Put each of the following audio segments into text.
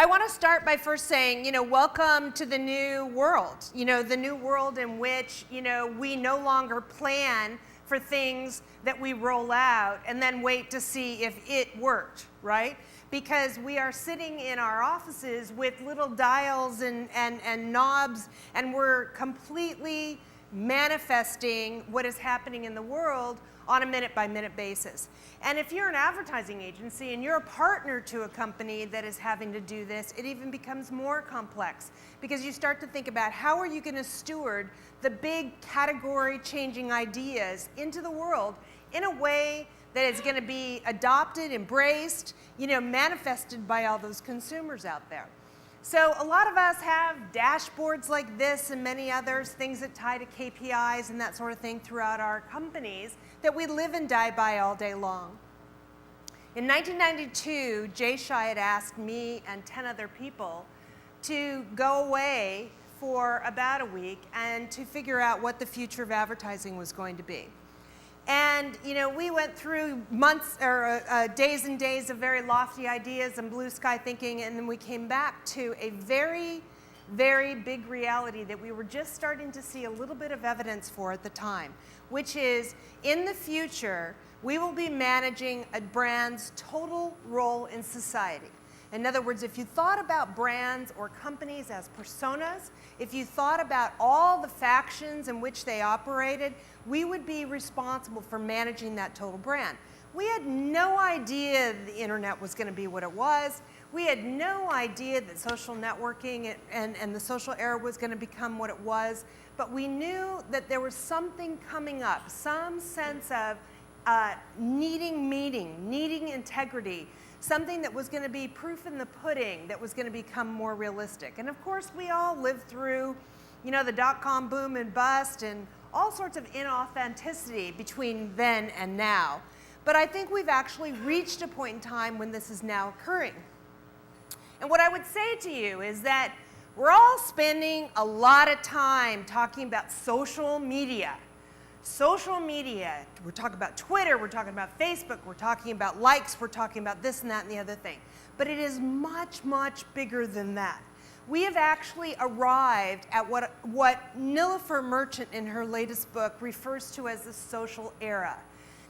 I want to start by first saying, welcome to the new world. The new world in which, we no longer plan for things that we roll out and then wait to see if it worked, right? Because we are sitting in our offices with little dials and knobs, and we're completely manifesting what is happening in the world on a minute-by-minute basis. And if you're an advertising agency and you're a partner to a company that is having to do this, it even becomes more complex, because you start to think about how are you going to steward the big category-changing ideas into the world in a way that is going to be adopted, embraced, manifested by all those consumers out there. So a lot of us have dashboards like this and many others, things that tie to KPIs and that sort of thing throughout our companies that we live and die by all day long. In 1992, Jay Shai had asked me and 10 other people to go away for about a week and to figure out what the future of advertising was going to be. And we went through months or days and days of very lofty ideas and blue sky thinking, and then we came back to a very, very big reality that we were just starting to see a little bit of evidence for at the time, which is in the future, we will be managing a brand's total role in society. In other words, if you thought about brands or companies as personas, if you thought about all the factions in which they operated, we would be responsible for managing that total brand. We had no idea the internet was going to be what it was. We had no idea that social networking and the social era was going to become what it was. But we knew that there was something coming up, some sense of needing meaning, needing integrity, something that was going to be proof in the pudding, that was going to become more realistic. And of course, we all lived through, the dot-com boom and bust and all sorts of inauthenticity between then and now. But I think we've actually reached a point in time when this is now occurring. And what I would say to you is that we're all spending a lot of time talking about social media. Social media, we're talking about Twitter, we're talking about Facebook, we're talking about likes, we're talking about this and that and the other thing. But it is much, much bigger than that. We have actually arrived at what Nilofer Merchant in her latest book refers to as the social era.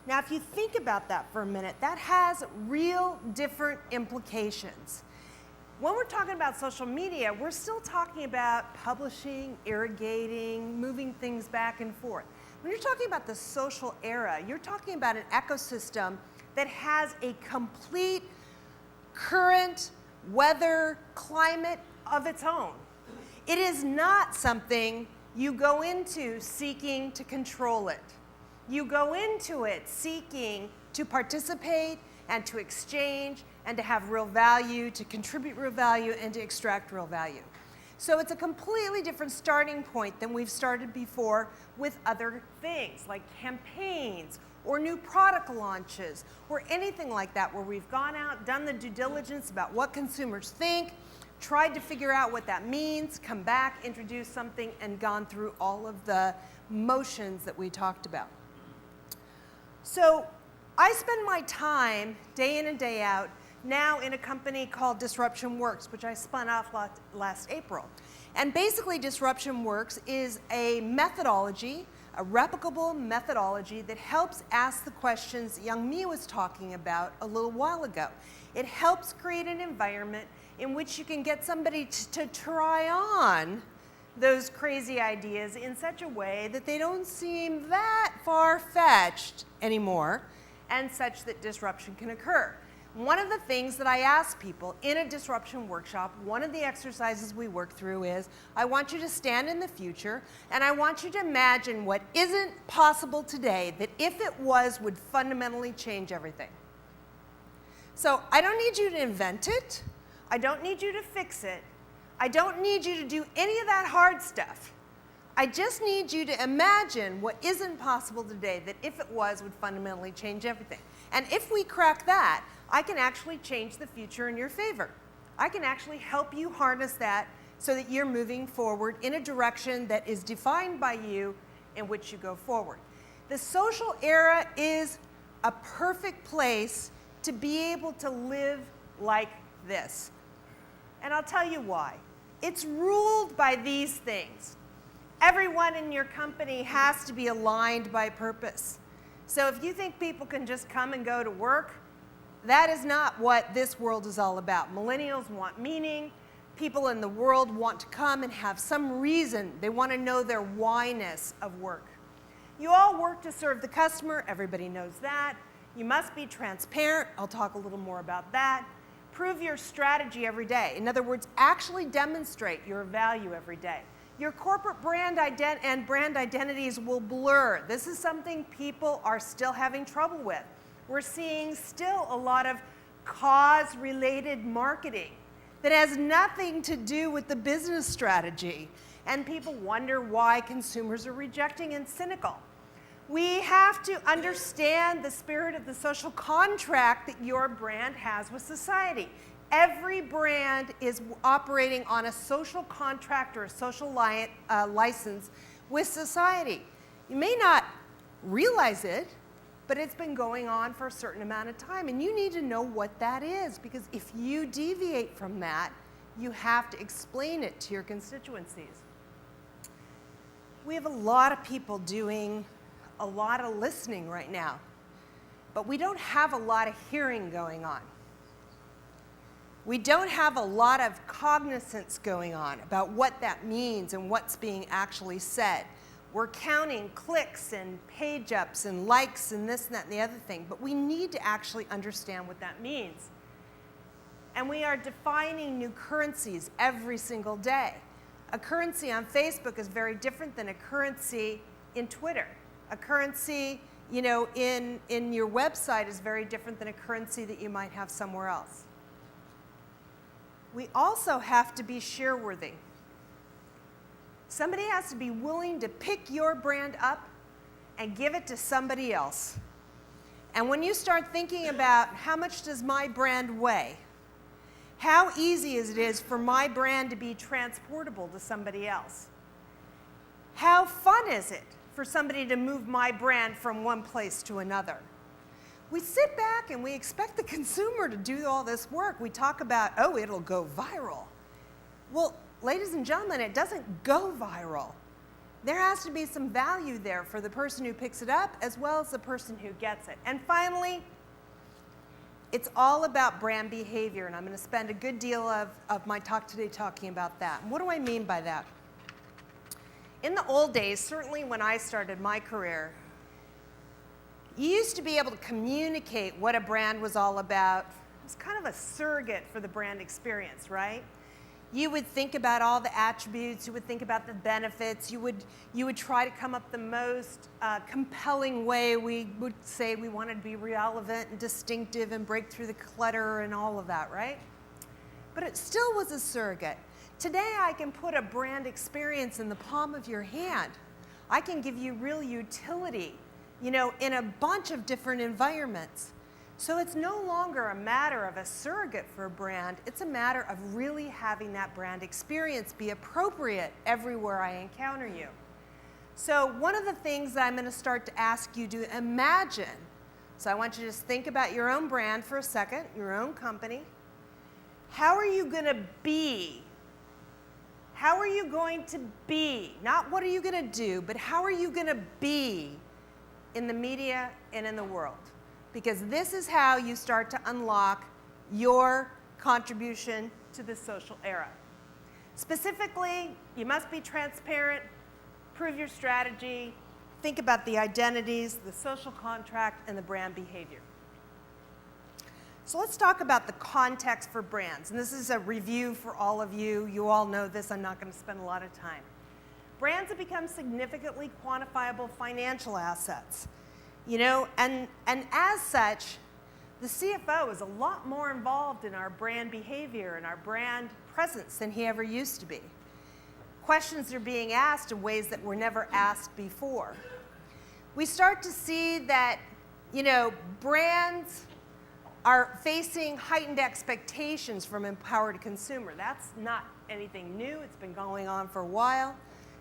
Now, if you think about that for a minute, that has real different implications. When we're talking about social media, we're still talking about publishing, irrigating, moving things back and forth. When you're talking about the social era, you're talking about an ecosystem that has a complete current, weather, climate of its own. It is not something you go into seeking to control it. You go into it seeking to participate and to exchange and to have real value, to contribute real value, and to extract real value. So it's a completely different starting point than we've started before with other things like campaigns or new product launches or anything like that, where we've gone out, done the due diligence about what consumers think, tried to figure out what that means, come back, introduce something, and gone through all of the motions that we talked about. So I spend my time day in and day out now in a company called Disruption Works, which I spun off last April. And basically Disruption Works is a methodology, a replicable methodology that helps ask the questions Young Mi was talking about a little while ago. It helps create an environment in which you can get somebody to try on those crazy ideas in such a way that they don't seem that far-fetched anymore, and such that disruption can occur. One of the things that I ask people in a disruption workshop, one of the exercises we work through is, I want you to stand in the future and I want you to imagine what isn't possible today that if it was would fundamentally change everything. So I don't need you to invent it. I don't need you to fix it. I don't need you to do any of that hard stuff. I just need you to imagine what isn't possible today that if it was would fundamentally change everything. And if we crack that, I can actually change the future in your favor. I can actually help you harness that so that you're moving forward in a direction that is defined by you in which you go forward. The social era is a perfect place to be able to live like this. And I'll tell you why. It's ruled by these things. Everyone in your company has to be aligned by purpose. So if you think people can just come and go to work, that is not what this world is all about. Millennials want meaning. People in the world want to come and have some reason. They want to know their why-ness of work. You all work to serve the customer. Everybody knows that. You must be transparent. I'll talk a little more about that. Prove your strategy every day. In other words, actually demonstrate your value every day. Your corporate brand and brand identities will blur. This is something people are still having trouble with. We're seeing still a lot of cause-related marketing that has nothing to do with the business strategy. And people wonder why consumers are rejecting and cynical. We have to understand the spirit of the social contract that your brand has with society. Every brand is operating on a social contract or a social license with society. You may not realize it, but it's been going on for a certain amount of time, and you need to know what that is, because if you deviate from that, you have to explain it to your constituencies. We have a lot of people doing a lot of listening right now, but we don't have a lot of hearing going on. We don't have a lot of cognizance going on about what that means and what's being actually said. We're counting clicks and page ups and likes and this and that and the other thing, but we need to actually understand what that means. And we are defining new currencies every single day. A currency on Facebook is very different than a currency in Twitter. A currency, in your website is very different than a currency that you might have somewhere else. We also have to be share-worthy. Somebody has to be willing to pick your brand up and give it to somebody else. And when you start thinking about how much does my brand weigh, how easy is it for my brand to be transportable to somebody else? How fun is it for somebody to move my brand from one place to another? We sit back and we expect the consumer to do all this work. We talk about, oh, it'll go viral. Well, ladies and gentlemen, it doesn't go viral. There has to be some value there for the person who picks it up as well as the person who gets it. And finally, it's all about brand behavior, and I'm going to spend a good deal of my talk today talking about that. And what do I mean by that? In the old days, certainly when I started my career, you used to be able to communicate what a brand was all about. It was kind of a surrogate for the brand experience, right? You would think about all the attributes, you would think about the benefits, you would try to come up the most compelling way. We would say we wanted to be relevant and distinctive and break through the clutter and all of that, right? But it still was a surrogate. Today I can put a brand experience in the palm of your hand. I can give you real utility, in a bunch of different environments. So it's no longer a matter of a surrogate for a brand, it's a matter of really having that brand experience be appropriate everywhere I encounter you. So one of the things that I'm going to start to ask you to imagine, so I want you to just think about your own brand for a second, your own company. How are you going to be? How are you going to be? Not what are you going to do, but how are you going to be in the media and in the world? Because this is how you start to unlock your contribution to the social era. Specifically, you must be transparent, prove your strategy, think about the identities, the social contract, and the brand behavior. So let's talk about the context for brands. And this is a review for all of you. You all know this. I'm not going to spend a lot of time. Brands have become significantly quantifiable financial assets. And as such, the CFO is a lot more involved in our brand behavior and our brand presence than he ever used to be. Questions are being asked in ways that were never asked before. We start to see that, brands are facing heightened expectations from empowered consumer. That's not anything new. It's been going on for a while.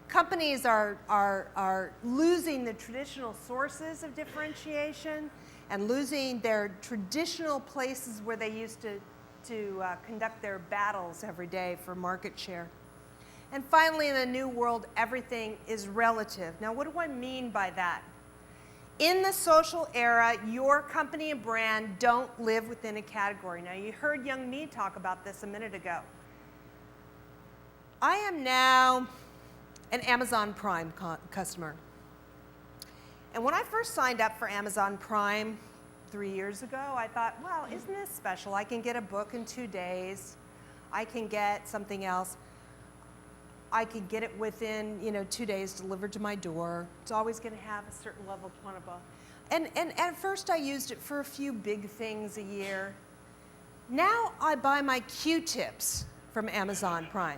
Companies are losing the traditional sources of differentiation and losing their traditional places where they used to conduct their battles every day for market share. And finally, in the new world, everything is relative. Now, what do I mean by that? In the social era, your company and brand don't live within a category. Now, you heard young me talk about this a minute ago. I am now an Amazon Prime customer. And when I first signed up for Amazon Prime 3 years ago, I thought, well, isn't this special? I can get a book in 2 days. I can get something else. I could get it within 2 days delivered to my door. It's always going to have a certain level of quantity. And at first I used it for a few big things a year. Now I buy my Q-tips from Amazon Prime.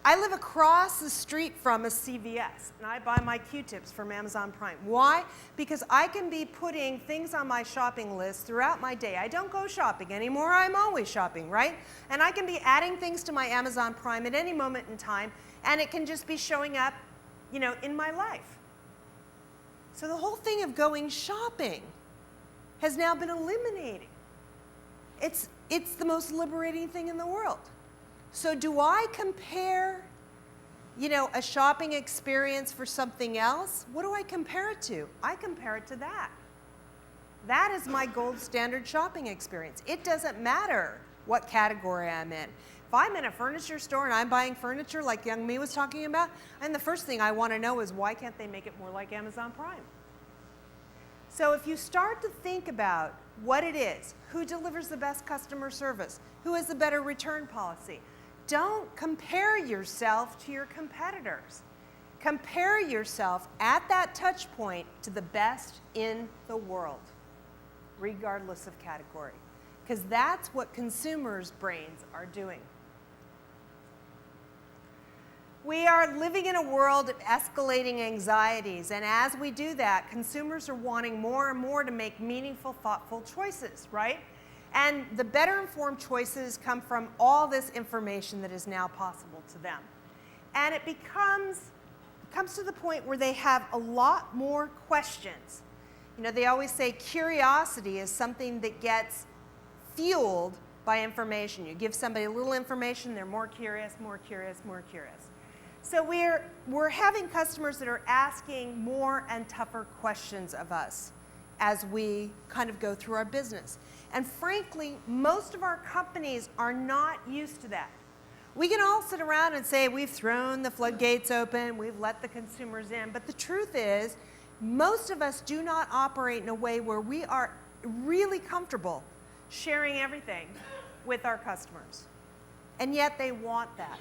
I live across the street from a CVS, and I buy my Q-tips from Amazon Prime. Why? Because I can be putting things on my shopping list throughout my day. I don't go shopping anymore. I'm always shopping, right? And I can be adding things to my Amazon Prime at any moment in time, and it can just be showing up, in my life. So the whole thing of going shopping has now been eliminated. It's the most liberating thing in the world. So do I compare, a shopping experience for something else? What do I compare it to? I compare it to that. That is my gold standard shopping experience. It doesn't matter what category I'm in. If I'm in a furniture store and I'm buying furniture like young me was talking about, and the first thing I want to know is why can't they make it more like Amazon Prime? So if you start to think about what it is, who delivers the best customer service, who has the better return policy, don't compare yourself to your competitors. Compare yourself at that touch point to the best in the world, regardless of category, because that's what consumers' brains are doing. We are living in a world of escalating anxieties, and as we do that, consumers are wanting more and more to make meaningful, thoughtful choices, right? And the better informed choices come from all this information that is now possible to them. And it comes to the point where they have a lot more questions. They always say curiosity is something that gets fueled by information. You give somebody a little information, they're more curious, more curious, more curious. So we're having customers that are asking more and tougher questions of us as we kind of go through our business. And frankly, most of our companies are not used to that. We can all sit around and say we've thrown the floodgates open, we've let the consumers in, but the truth is, most of us do not operate in a way where we are really comfortable sharing everything with our customers. And yet they want that.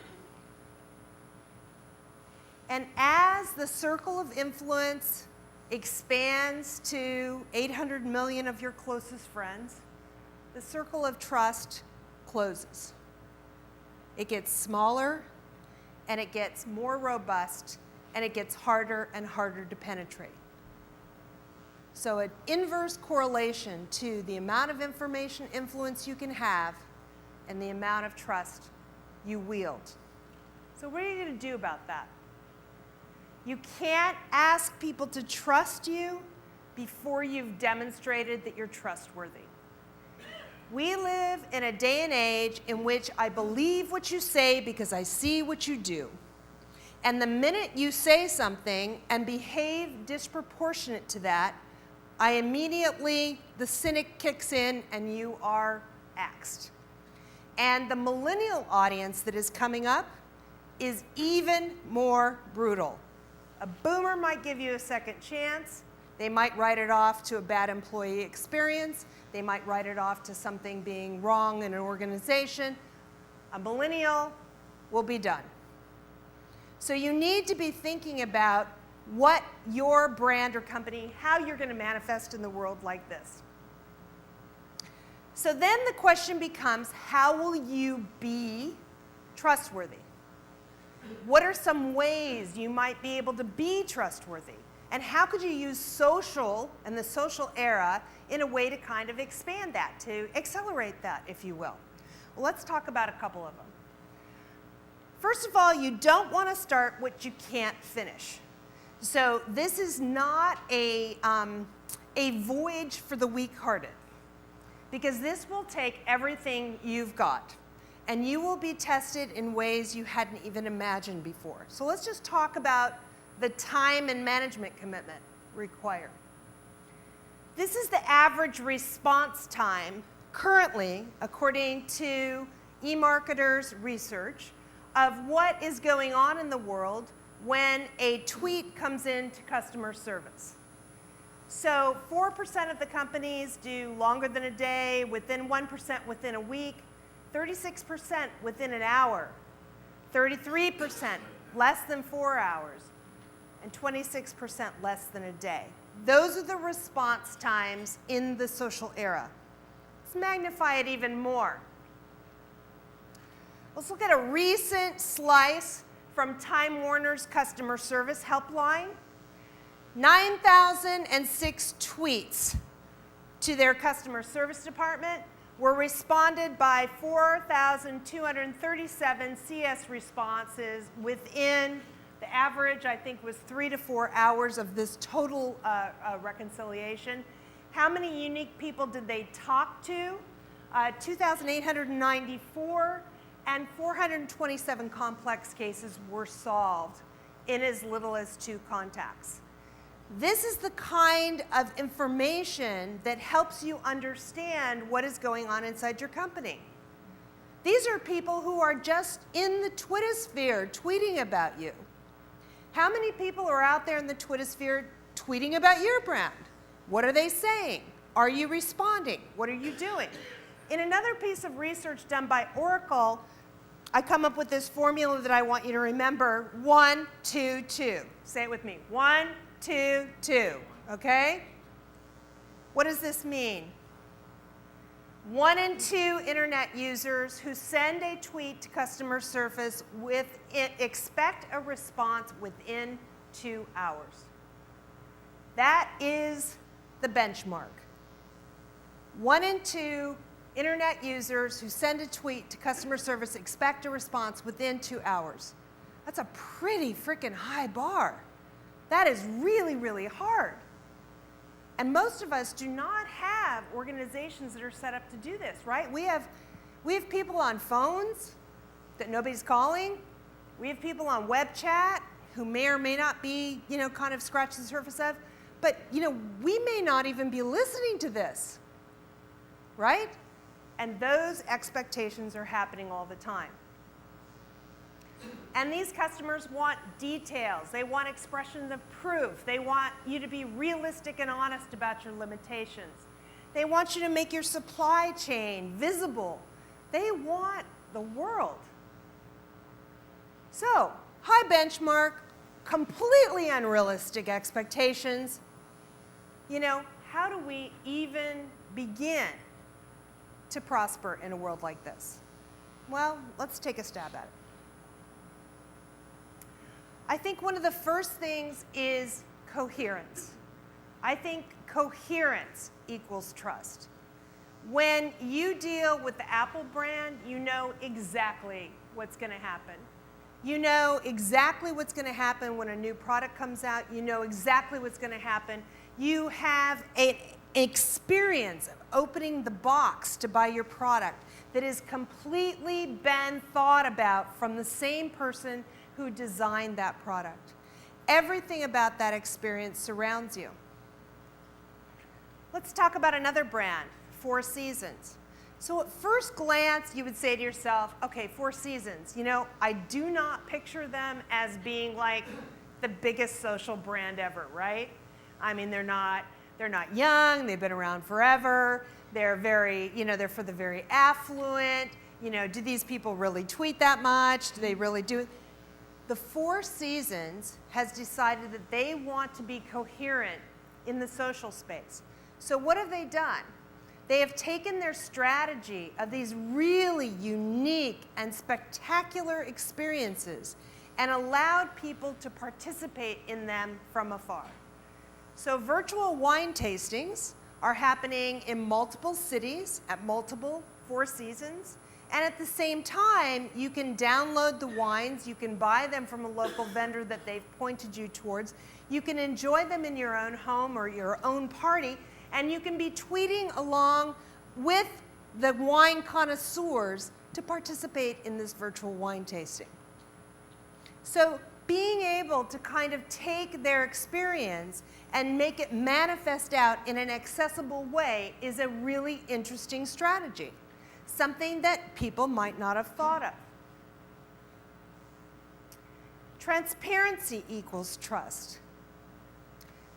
And as the circle of influence expands to 800 million of your closest friends, the circle of trust closes. It gets smaller, and it gets more robust, and it gets harder and harder to penetrate. So an inverse correlation to the amount of information influence you can have and the amount of trust you wield. So what are you going to do about that? You can't ask people to trust you before you've demonstrated that you're trustworthy. We live in a day and age in which I believe what you say because I see what you do. And the minute you say something and behave disproportionate to that, the cynic kicks in and you are axed. And the millennial audience that is coming up is even more brutal. A boomer might give you a second chance. They might write it off to a bad employee experience. They might write it off to something being wrong in an organization. A millennial will be done. So you need to be thinking about what your brand or company, how you're going to manifest in the world like this. So then the question becomes, how will you be trustworthy? What are some ways you might be able to be trustworthy? And how could you use social and the social era in a way to kind of expand that, to accelerate that, if you will? Well, let's talk about a couple of them. First of all, you don't want to start what you can't finish. So this is not a voyage for the weak-hearted. because this will take everything you've got, and you will be tested in ways you hadn't even imagined before. So let's just talk about the time and management commitment required. This is the average response time currently, according to eMarketer's research, of what is going on in the world when a tweet comes into customer service. So 4% of the companies do longer than a day, within 1% within a week, 36% within an hour, 33% less than 4 hours, and 26% less than a day. Those are the response times in the social era. Let's magnify it even more. Let's look at a recent slice from Time Warner's customer service helpline. 9,006 tweets to their customer service department were responded by 4,237 CS responses within the average, I think, was 3 to 4 hours of this total reconciliation. How many unique people did they talk to? 2,894, and 427 complex cases were solved in as little as 2 contacts. This is the kind of information that helps you understand what is going on inside your company. These are people who are just in the Twittersphere tweeting about you. How many people are out there in the Twittersphere tweeting about your brand? What are they saying? Are you responding? What are you doing? In another piece of research done by Oracle, I come up with this formula that I want you to remember: 1, 2, 2. Say it with me. 1, 2, 2. Okay? What does this mean? 1 in 2 internet users who send a tweet to customer service expect a response within 2 hours. That is the benchmark. 1 in 2 internet users who send a tweet to customer service expect a response within 2 hours. That's a pretty freaking high bar. That is really, really hard. And most of us do not have organizations that are set up to do this, right? We have people on phones that nobody's calling. We have people on web chat who may or may not be, kind of scratching the surface of. But, we may not even be listening to this, right? And those expectations are happening all the time. And these customers want details. They want expressions of proof. They want you to be realistic and honest about your limitations. They want you to make your supply chain visible. They want the world. So, high benchmark, completely unrealistic expectations. How do we even begin to prosper in a world like this? Well, let's take a stab at it. I think one of the first things is coherence. I think coherence equals trust. When you deal with the Apple brand, you know exactly what's going to happen. You know exactly what's going to happen when a new product comes out. You know exactly what's going to happen. You have an experience of opening the box to buy your product that has completely been thought about from the same person who designed that product. Everything about that experience surrounds you. Let's talk about another brand, Four Seasons. So at first glance, you would say to yourself, okay, Four Seasons, I do not picture them as being like the biggest social brand ever, right? I mean, they're not young, they've been around forever, they're very, they're for the very affluent, do these people really tweet that much? Do they really do it? The Four Seasons has decided that they want to be coherent in the social space. So what have they done? They have taken their strategy of these really unique and spectacular experiences and allowed people to participate in them from afar. So virtual wine tastings are happening in multiple cities at multiple Four Seasons. And at the same time, you can download the wines, you can buy them from a local vendor that they've pointed you towards, you can enjoy them in your own home or your own party, and you can be tweeting along with the wine connoisseurs to participate in this virtual wine tasting. So being able to kind of take their experience and make it manifest out in an accessible way is a really interesting strategy, something that people might not have thought of. Transparency equals trust.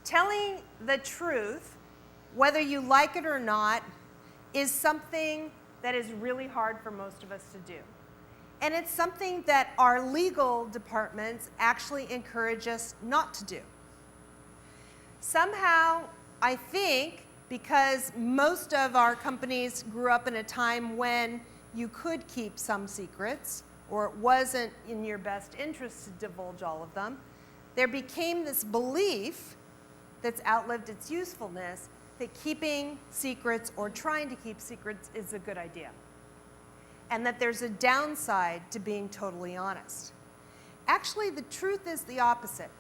Telling the truth, whether you like it or not, is something that is really hard for most of us to do. And it's something that our legal departments actually encourage us not to do. Somehow, I think, because most of our companies grew up in a time when you could keep some secrets, or it wasn't in your best interest to divulge all of them, there became this belief that's outlived its usefulness that keeping secrets or trying to keep secrets is a good idea, and that there's a downside to being totally honest. Actually, the truth is the opposite.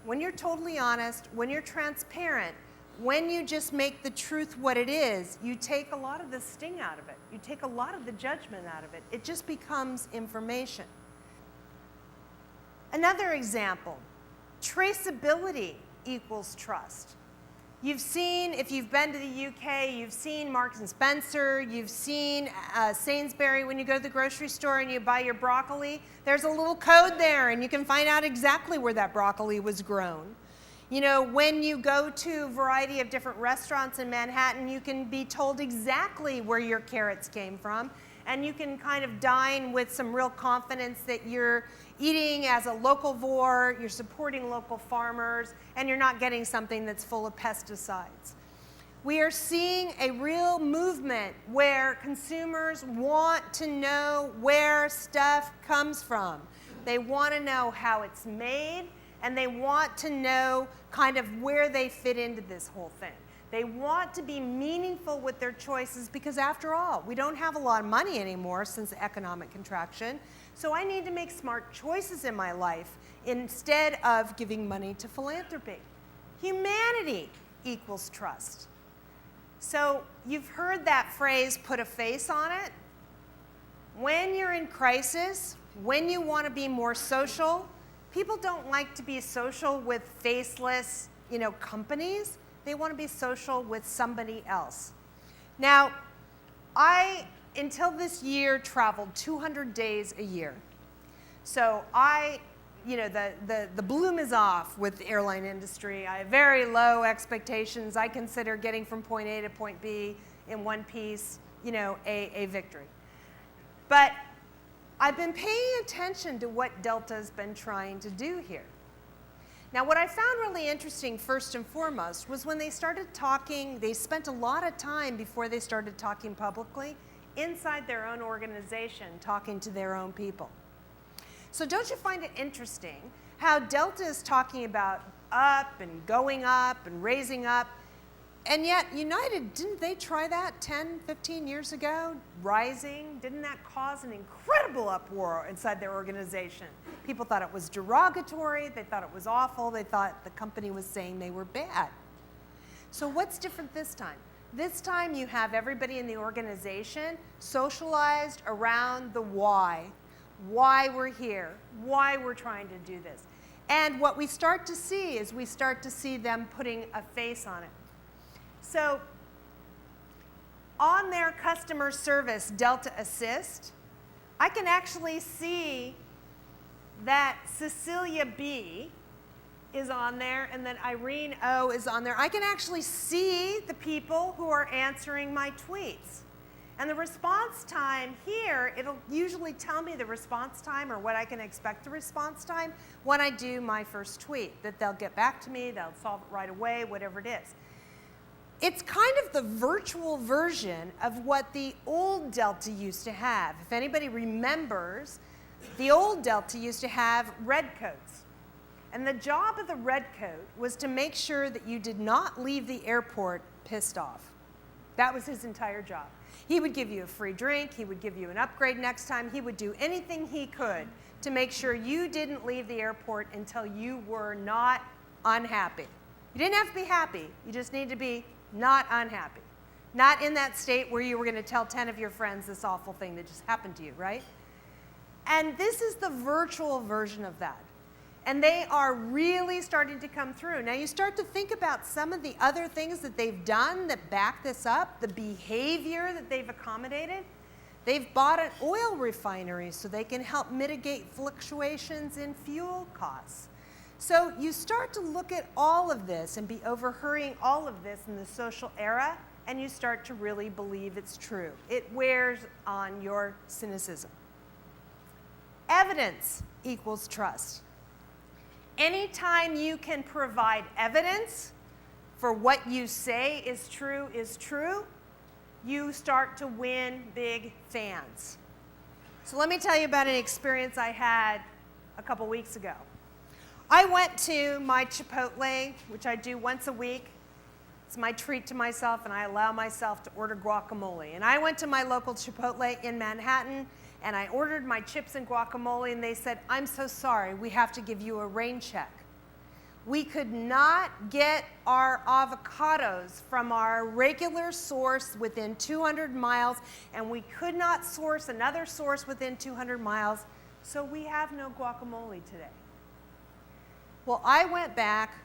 When you're totally honest, when you're transparent, when you just make the truth what it is, you take a lot of the sting out of it. You take a lot of the judgment out of it. It just becomes information. Another example, traceability equals trust. You've seen, if you've been to the UK, you've seen Marks and Spencer, you've seen Sainsbury. When you go to the grocery store and you buy your broccoli, there's a little code there and you can find out exactly where that broccoli was grown. You know, when you go to a variety of different restaurants in Manhattan, you can be told exactly where your carrots came from, and you can kind of dine with some real confidence that you're eating as a locavore, you're supporting local farmers, and you're not getting something that's full of pesticides. We are seeing a real movement where consumers want to know where stuff comes from. They want to know how it's made, and they want to know kind of where they fit into this whole thing. They want to be meaningful with their choices because, after all, we don't have a lot of money anymore since the economic contraction. So I need to make smart choices in my life instead of giving money to philanthropy. Humanity equals trust. So you've heard that phrase, put a face on it. When you're in crisis, when you want to be more social, people don't like to be social with faceless, companies. They want to be social with somebody else. Now, I, until this year, traveled 200 days a year. So the bloom is off with the airline industry. I have very low expectations. I consider getting from point A to point B in one piece, a victory. But I've been paying attention to what Delta's been trying to do here. Now, what I found really interesting, first and foremost, was when they started talking, they spent a lot of time before they started talking publicly inside their own organization, talking to their own people. So don't you find it interesting how Delta is talking about up and going up and raising up, and yet United, didn't they try that 10, 15 years ago? Rising, didn't that cause an incredible uproar inside their organization? People thought it was derogatory, they thought it was awful, they thought the company was saying they were bad. So what's different this time? This time you have everybody in the organization socialized around the why we're here, why we're trying to do this. And what we start to see is we start to see them putting a face on it. So on their customer service Delta Assist, I can actually see that Cecilia B is on there and that Irene O is on there. I can actually see the people who are answering my tweets. And the response time here, it'll usually tell me the response time or what I can expect the response time when I do my first tweet, that they'll get back to me, they'll solve it right away, whatever it is. It's kind of the virtual version of what the old Delta used to have. If anybody remembers, the old Delta used to have red coats. And the job of the red coat was to make sure that you did not leave the airport pissed off. That was his entire job. He would give you a free drink, he would give you an upgrade next time, he would do anything he could to make sure you didn't leave the airport until you were not unhappy. You didn't have to be happy, you just need to be not unhappy. Not in that state where you were going to tell 10 of your friends this awful thing that just happened to you, right? And this is the virtual version of that. And they are really starting to come through. Now you start to think about some of the other things that they've done that back this up, the behavior that they've accommodated. They've bought an oil refinery so they can help mitigate fluctuations in fuel costs. So you start to look at all of this and be overhurrying all of this in the social era, and you start to really believe it's true. It wears on your cynicism. Evidence equals trust. Anytime you can provide evidence for what you say is true, you start to win big fans. So let me tell you about an experience I had a couple weeks ago. I went to my Chipotle, which I do once a week. It's my treat to myself, and I allow myself to order guacamole. And I went to my local Chipotle in Manhattan, and I ordered my chips and guacamole, and they said, "I'm so sorry, we have to give you a rain check." We could not get our avocados from our regular source within 200 miles, and we could not source another source within 200 miles, so we have no guacamole today. Well, I went back,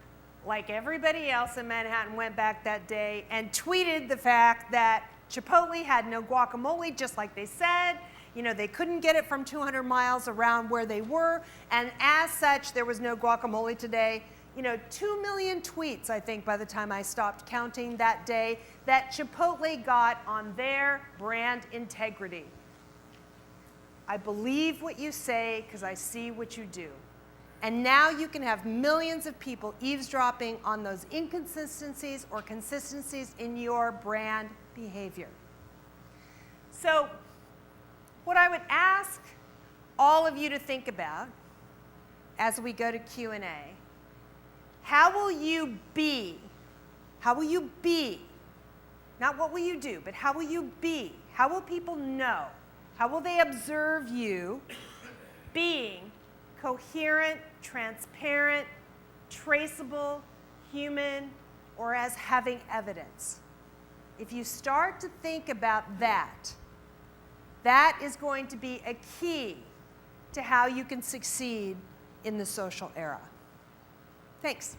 like everybody else in Manhattan went back that day, and tweeted the fact that Chipotle had no guacamole, just like they said. You know, they couldn't get it from 200 miles around where they were, and as such, there was no guacamole today. 2 million tweets, I think, by the time I stopped counting that day, that Chipotle got on their brand integrity. I believe what you say because I see what you do. And now you can have millions of people eavesdropping on those inconsistencies or consistencies in your brand behavior. So, what I would ask all of you to think about as we go to Q&A, how will you be? How will you be? Not what will you do, but how will you be? How will people know? How will they observe you being coherent, transparent, traceable, human, or as having evidence? If you start to think about that, that is going to be a key to how you can succeed in the social era. Thanks.